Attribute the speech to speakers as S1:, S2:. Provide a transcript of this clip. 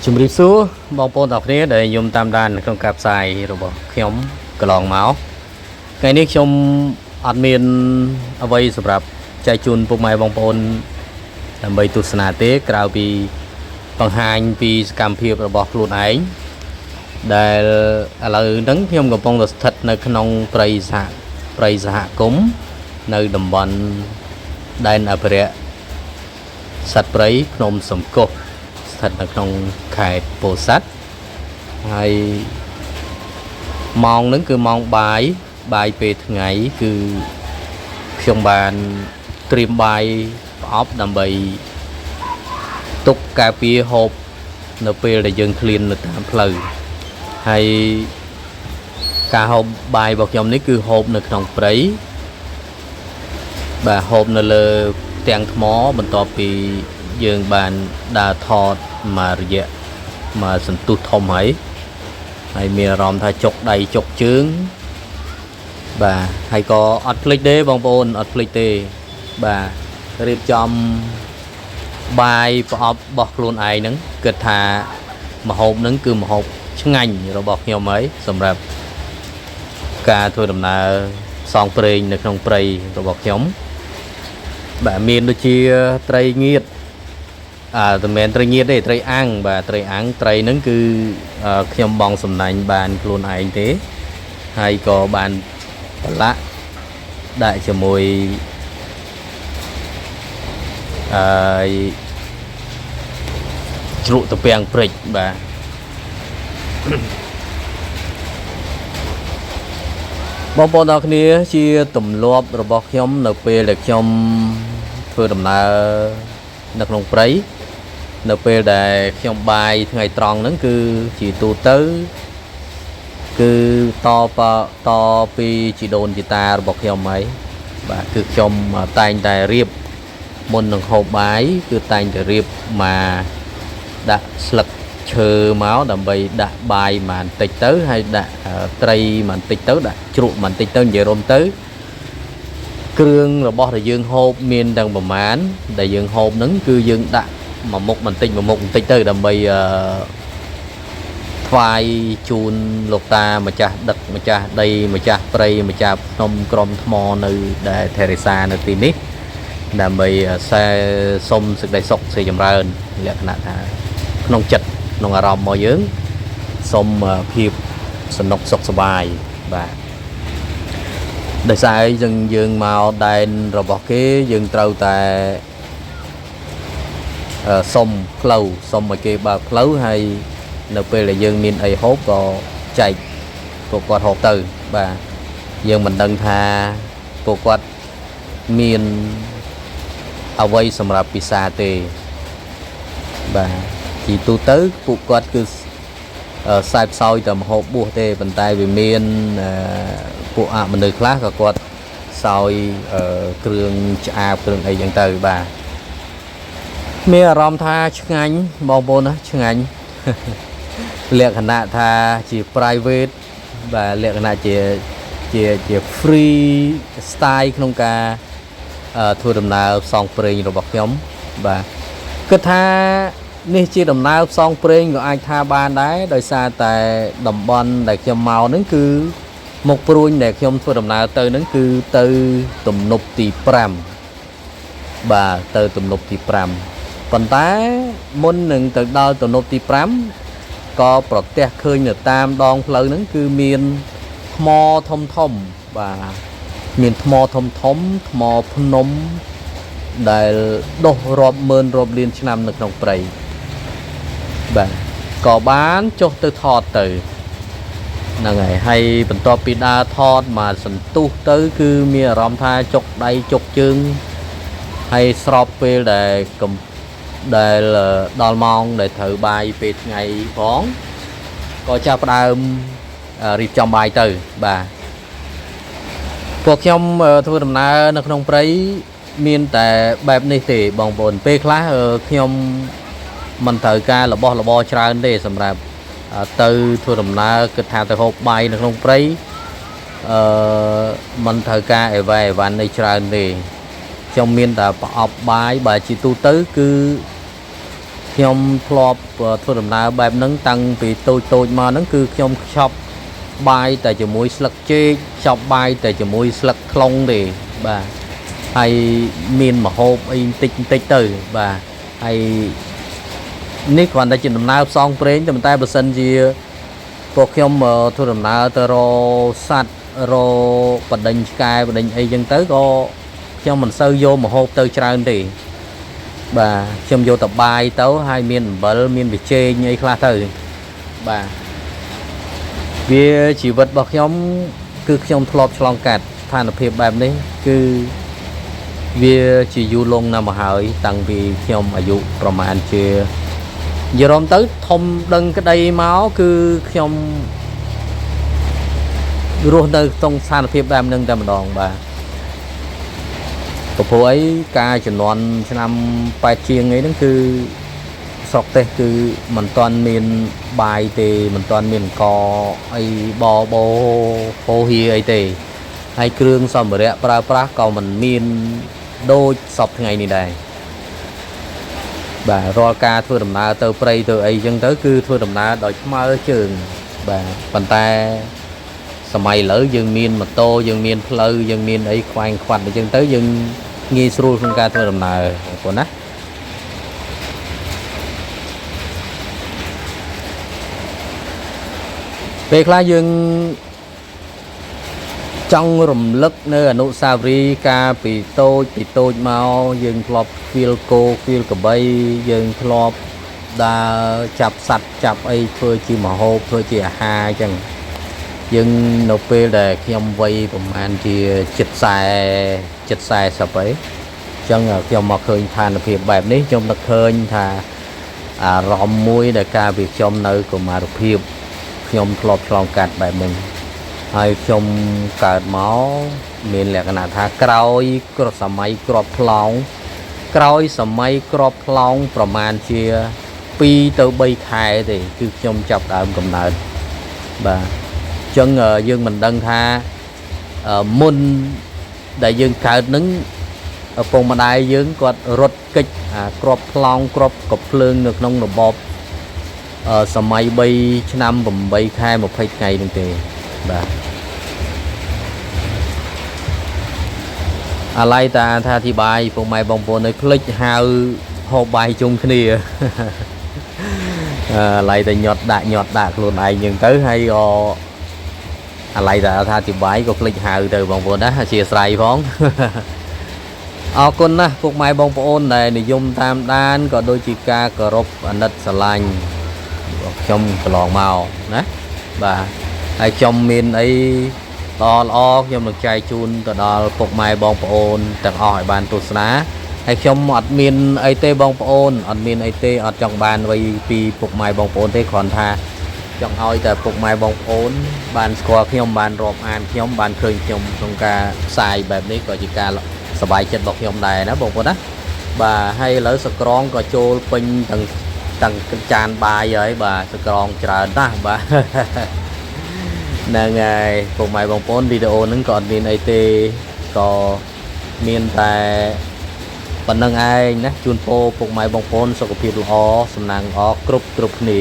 S1: ជំរាបសួរបងប្អូនទាំងគ្នាដែលខ្ញុំតាមដានក្នុងការផ្សាយរបស់ខ្ញុំកន្លងមកថ្ងៃនេះខ្ញុំអត់មានអ្វីសម្រាប់ចែកជូនពុកម៉ែបងប្អូនដើម្បីទស្សនាទេក្រៅពីបង្ហាញពីសកម្មភាពរបស់ខ្លួនឯងដែលឥឡូវហ្នឹងខ្ញុំកំពុងតែស្ថិតនៅក្នុងព្រៃសហគមន៍នៅតំបន់ដែនអភិរក្សសត្វព្រៃភ្នំសំកុសស្ថិតនៅក្នុងខេត្តពោធិ៍សាត់ហើយម៉ោងហ្នឹងគឺម៉ោងបាយពេលថ្ងៃគឺខ្ញុំបានត្រៀមបាយប្រអប់ដើម្បីទុកការពារហូបនៅពេលដែលយើងឃ្លាននៅតាមផ្លូវហើយការហូបបាយរបស់ខ្ញុំនេះគឺហូបនៅក្នុងព្រៃបាទហូបនៅលើផ្ទាំងថ្មបន្ទាប់ពីយើងបានដើរថតមករយៈមកសន្ទុះធំហើយមានអារម្មណ៍ថាចុកដៃចុកជើងបាទហើយក៏អត់ភ្លេចទេបងប្អូនអត់ភ្លេចទេបាទរៀបចំបាយប្រអប់របស់ខ្លួនឯងហ្នឹងគិតថាម្ហូបហ្នឹងគឺម្ហូបឆ្ងាញ់របស់ខ្ញុំហើយសម្រាប់ការធ្វើដំណើរផ្សងព្រេងនៅក្នុងព្រៃរបស់ខ្ញុំបាទមានដូចជាត្រីងៀតតែមិនត្រីងៀតទេត្រីអាំងបាទត្រីអាំងត្រីហ្នឹងគឺខ្ញុំបងសំណាញ់បានខ្លួនឯងទេហើយក៏បានប្រឡាក់ដាក់ជាមួយជ្រក់ត្រពាំងព្រិចបាទបងប្អូនទាំងគ្នាជាទម្លាប់របស់ខ្ញុំនៅពេលដែលខ្ញុំធ្វើដំណើរនៅក្នុងព្រៃនៅពេលដែលខ្ញុំបាយថ្ងៃត្រង់ហ្នឹងគឺជាទូទៅគឺតពីជីដូនជីតារបស់ខ្ញុំហើយបាទគឺខ្ញុំតែងតែរៀបមុននឹងហូបបាយគឺតែងតែរៀបមកដាក់ស្លឹកឈើមកដើម្បីដាក់បាយបន្តិចទៅហើយដាក់ត្រីបន្តិចទៅដាក់ជ្រក់បន្តិចទៅនិយាយរួមទៅគ្រឿងរបស់ដែលយើងហូបមានទាំងប្រមាណដែលយើងហូបហ្នឹងគឺយើងដាក់មួយមុខបន្តិចទៅដើម្បីថ្វាយជូនលោកតាម្ចាស់ដឹកម្ចាស់ដីម្ចាស់ព្រៃម្ចាស់ភ្នំក្រំថ្មនៅដែលថេរេសានៅទីនេះដើម្បីសុំសេចក្តីសុខសេចចម្រើនលក្ខណៈថាក្នុងចិត្តក្នុងអារម្មណ៍របស់យើងសុំភាពសនុកសុខសប្បាយបាទដោយសារយើងមកដែនរបស់គេយើងត្រូវតែសុំផ្លូវសុំឲ្យគេបើកផ្លូវហើយនៅពេលដែលយើងមានអីហូបក៏ចែកពួកគាត់ហូបទៅបាទយើងមិនដឹងថាពួកគាត់មានអ្វីសម្រាប់ពិសាទេបាទជាទូទៅពួកគាត់គឺខ្សែផ្សោយតែម្ហូបបួសទេប៉ុន្តែវាមានពួកមនុស្សខ្លះក៏គាត់សោយគ្រឿងឆ្អាបគ្រឿងអីចឹងទៅបាទមានអារម្មណ៍ថាឆ្ងាញ់បងប្អូនណាឆ្ងាញ់លក្ខណៈថាជា private បាទលក្ខណៈជា free style ក្នុងការធ្វើដំណើរផ្សងព្រេងរបស់ខ្ញុំបាទគិតថានេះជាដំណើរផ្សងព្រេងក៏អាចថាបានដែរដោយសារតែតំបន់ដែលខ្ញុំមកហ្នឹងគឺមុខព្រួញដែលខ្ញុំធ្វើដំណើរទៅហ្នឹងគឺទៅទំនប់ទី5បាទទៅទំនប់ទី5ប៉ុន្តែមុននឹងទៅដល់ទំនប់ទី5ក៏ប្រទះឃើញនៅតាមដងផ្លូវហ្នឹងគឺមានថ្មធំបាទមានថ្មធំថ្មភ្នំដែលដុះរាប់ម៉ឺនរាប់លានឆ្នាំនៅក្នុងព្រៃបាទក៏បានចុះទៅថតទៅហ្នឹងហើយបន្ទាប់ពីដើរថតមកសន្ទុះទៅគឺមានអារម្មណ៍ថាចុកដៃចុកជើងហើយស្របពេលដែលដល់ម៉ោងដែលត្រូវបាយពេលថ្ងៃផងក៏ចាប់ផ្ដើមរៀបចំបាយទៅបាទពួកខ្ញុំធ្វើដំណើរនៅក្នុងព្រៃមានតែបែបនេះទេបងប្អូនពេលខ្លះខ្ញុំមិនត្រូវការរបស់របរច្រើនទេសម្រាប់ទៅធ្វើដំណើរគិតថាទៅហូបបាយនៅក្នុងព្រៃមិនត្រូវការអីវ៉ាន់នៃច្រើនទេខ្ញុំមានតែប្រអប់បាយបើជាទូទៅគឺ ខ្ញុំធ្លាប់ធ្វើដំណើរបែបហ្នឹងតាំងពីតូចមកហ្នឹងគឺខ្ញុំខ្ចប់បាយតែជាមួយស្លឹកចេកខ្ចប់បាយតែជាមួយស្លឹកខ្លុងទេបាទហើយមានម្ហូបអីបន្តិចទៅបាទហើយនេះគ្រាន់តែជាដំណើរផ្សងព្រេងតែបើសិនជាពួកខ្ញុំធ្វើដំណើរទៅរកសัตว์រកបដិញឆ្កែបដិញអីចឹងទៅក៏ខ្ញុំមិនសូវយកម្ហូបទៅច្រើនទេបាទខ្ញុំយកតែបាយទៅហើយមានអំបិលមានប៊ីចេងអីខ្លះទៅបាទវាជីវិតរបស់ខ្ញុំគឺខ្ញុំធ្លាប់ឆ្លងកាត់ស្ថានភាពបែបនេះគឺវាជាយូរលង់ណាស់មកហើយតាំងពីខ្ញុំអាយុប្រហែលជានិយាយរំទៅធំដឹងក្តីមកគឺខ្ញុំរស់នៅក្នុងស្ថានភាពបែបហ្នឹងតែម្ដងបាទព្រោះអីការជំនាន់ឆ្នាំ8ជាងអីហ្នឹងគឺស្រុកទេសគឺមិនទាន់មានបាយទេមិនទាន់មានកអីបបោហូហៀអីទេហើយគ្រឿងសម្ភារៈប្រើប្រាស់ក៏មិនមានដូចសពថ្ងៃនេះដែរបាទរាល់ការធ្វើដំណើរទៅព្រៃទៅអីចឹងទៅគឺធ្វើដំណើរដោយថ្មើរជើងបាទប៉ុន្តែសម័យឥឡូវយើងមានម៉ូតូយើងមានផ្លូវយើងមានអីខ្វែងខ្វាត់អញ្ចឹងទៅយើងងាយស្រួលក្នុងការធ្វើដំណើរបងប្អូនណាពេលខ្លះយើងចង់រំលឹកនៅអនុស្សាវរីយ៍ការពីតូចមកយើងធ្លាប់ឃ្វាលគោឃ្វាលក្របីយើងធ្លាប់ដើរចាប់សត្វចាប់អីធ្វើជាម្ហូបធ្វើជាអាហារអញ្ចឹងយើងនៅពេលដែលខ្ញុំវ័យប្រហែលជា40អីចឹងខ្ញុំមកឃើញស្ថានភាពបែបនេះខ្ញុំនឹកឃើញថាអារម្មណ៍មួយដែលកាលពីខ្ញុំនៅកុមារភាពខ្ញុំធ្លាប់ឆ្លងកាត់បែបនេះហើយខ្ញុំកើតមកមានលក្ខណៈថាក្រោយសម័យក្របផ្លោងប្រហែលជា2 ទៅ 3 ខែទេគឺខ្ញុំចាប់ដើមកំណើតបាទអញ្ចឹងយើងមិនដឹងថាមុនដែលយើងកើតនឹងឪពុកម្ដាយយើងគាត់រត់គេចក្របផ្លោងក្របកភ្លើងនៅក្នុងរបបសម័យ3 ឆ្នាំ 8 ខែ 20 ថ្ងៃនឹងទេបាទអាឡ័យតាថាអធិប្បាយពុកម៉ែបងប្អូនឲ្យភ្លេចហៅហូបបាយជុំគ្នាអាឡ័យតែញាត់ដាក់ខ្លួនឯងចឹងទៅហើយក៏អាឡ័យតាថាអធិប្បាយក៏ភ្លេចហៅទៅបងប្អូនណាអធិស្ឋានផងអរគុណណាស់ពុកម៉ែបងប្អូនដែលនិយមតាមដានក៏ដូចជាការគោរពអាណិតស្រឡាញ់ខ្ញុំកន្លងមកណាបាទហើយខ្ញុំមានអីល្អខ្ញុំនឹងចែកជូនទៅដល់ពុកម៉ែបងប្អូនទាំងអស់ឲ្យបានទស្សនាហើយខ្ញុំអត់មានអីទេបងប្អូនអត់មានអីទេអត់ចង់បានអ្វីពីពុកម៉ែបងប្អូនទេគ្រាន់ថាចង់ឲ្យតែពុកម៉ែបងប្អូនបានស្គាល់ខ្ញុំបានរាប់អានខ្ញុំបានឃើញខ្ញុំក្នុងការផ្សាយបែបនេះក៏ជាការសប្បាយចិត្តរបស់ខ្ញុំដែរណាបងប្អូនណាបាទហើយឥឡូវសក្រងក៏ចូលពេញទាំងចានបាយហើយបាទសក្រងច្រើនណាស់បាទហ្នឹងហើយពុកម៉ែបងប្អូនវីដេអូហ្នឹងក៏អត់មានអីទេក៏មានតែប៉ុណ្្នឹងឯងណាជូនពរពុកម៉ែបងប្អូនសុខភាពល្អសំណាងល្អគ្រប់គ្នា